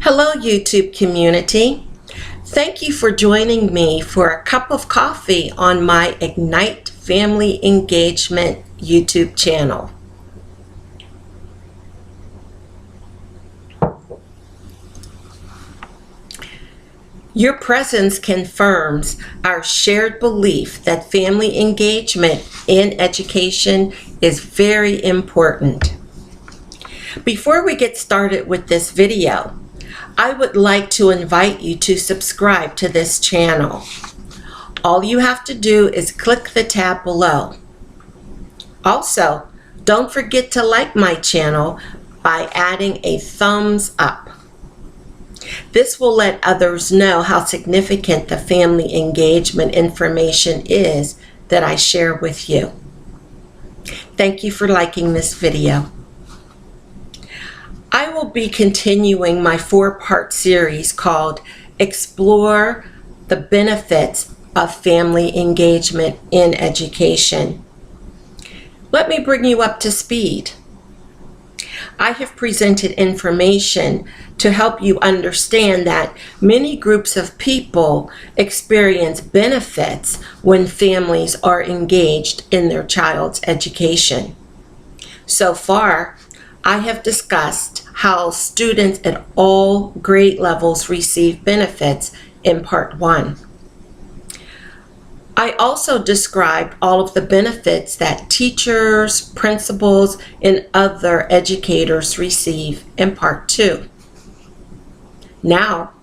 Hello, YouTube community. Thank you for joining me for a cup of coffee on my Ignite Family Engagement YouTube channel. Your presence confirms our shared belief that family engagement in education is very important. Before we get started with this video, I would like to invite you to subscribe to this channel. All you have to do is click the tab below. Also, don't forget to like my channel by adding a thumbs up. This will let others know how significant the family engagement information is that I share with you. Thank you for liking this video. I will be continuing my 4-part series called Explore the Benefits of Family Engagement in Education. Let me bring you up to speed. I have presented information to help you understand that many groups of people experience benefits when families are engaged in their child's education. So far, I have discussed how students at all grade levels receive benefits in Part 1. I also described all of the benefits that teachers, principals, and other educators receive in Part 2. Now,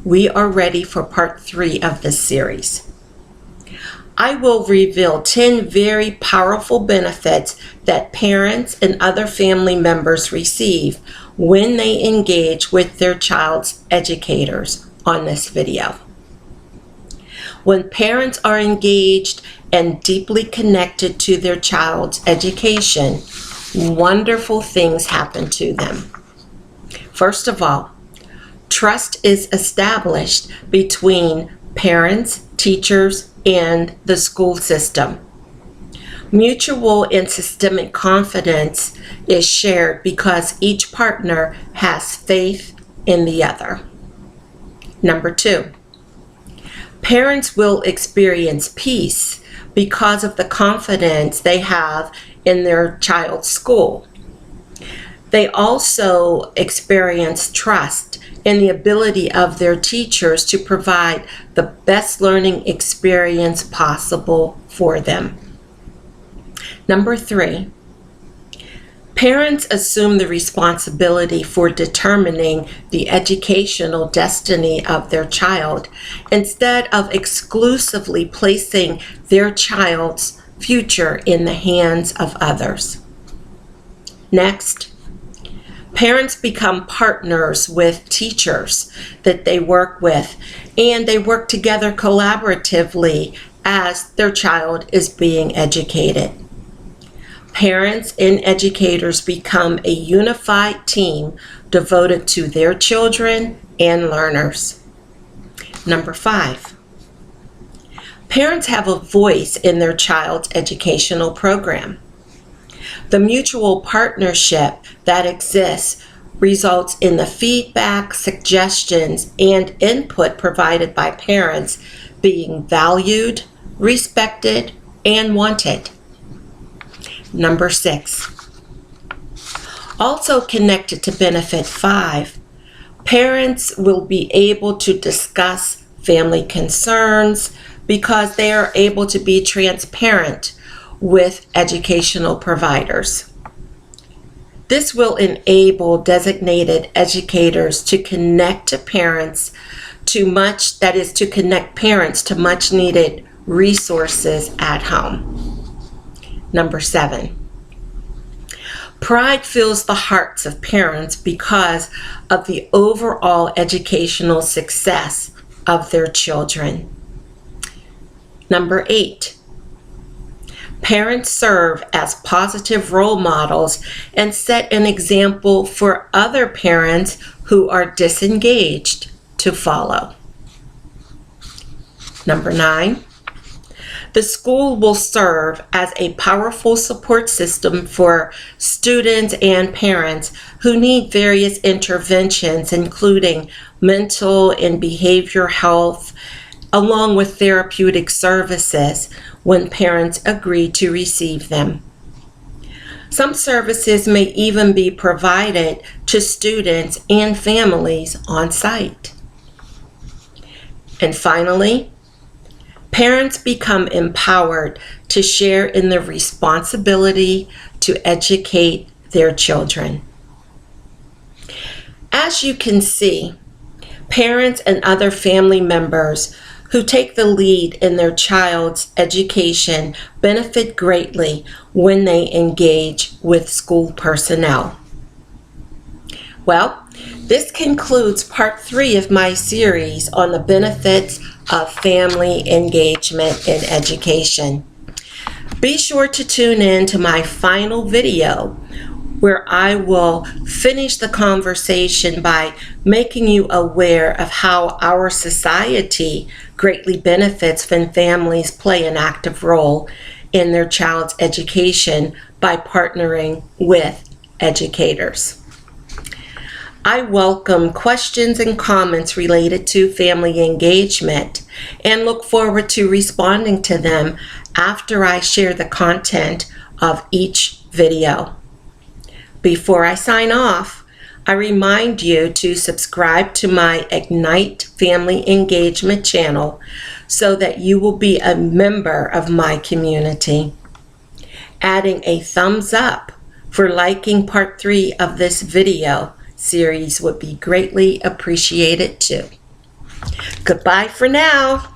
we are ready for Part 3 of this series. I will reveal 10 very powerful benefits that parents and other family members receive when they engage with their child's educators on this video. When parents are engaged and deeply connected to their child's education, wonderful things happen to them. First of all, trust is established between parents, teachers, and the school system. Mutual and systemic confidence is shared because each partner has faith in the other. Number 2, parents will experience peace because of the confidence they have in their child's school. They also experience trust in the ability of their teachers to provide the best learning experience possible for them. Number 3, parents assume the responsibility for determining the educational destiny of their child instead of exclusively placing their child's future in the hands of others. Next, parents become partners with teachers that they work with, and they work together collaboratively as their child is being educated. Parents and educators become a unified team devoted to their children and learners. Number 5, parents have a voice in their child's educational program. The mutual partnership that exists results in the feedback, suggestions, and input provided by parents being valued, respected, and wanted. Number 6, also connected to benefit 5, parents will be able to discuss family concerns because they are able to be transparent with educational providers. This will enable designated educators to connect parents to much needed resources at home. Number 7, pride fills the hearts of parents because of the overall educational success of their children. Number 8, parents serve as positive role models and set an example for other parents who are disengaged to follow. Number 9, The school will serve as a powerful support system for students and parents who need various interventions, including mental and behavioral health, along with therapeutic services when parents agree to receive them. Some services may even be provided to students and families on site. And finally, parents become empowered to share in the responsibility to educate their children. As you can see, parents and other family members who take the lead in their child's education benefit greatly when they engage with school personnel. Well, this concludes part 3 of my series on the benefits of family engagement in education. Be sure to tune in to my final video where I will finish the conversation by making you aware of how our society greatly benefits when families play an active role in their child's education by partnering with educators. I welcome questions and comments related to family engagement and look forward to responding to them after I share the content of each video. Before I sign off, I remind you to subscribe to my Ignite Family Engagement channel so that you will be a member of my community. Adding a thumbs up for liking part 3 of this video series would be greatly appreciated too. Goodbye for now.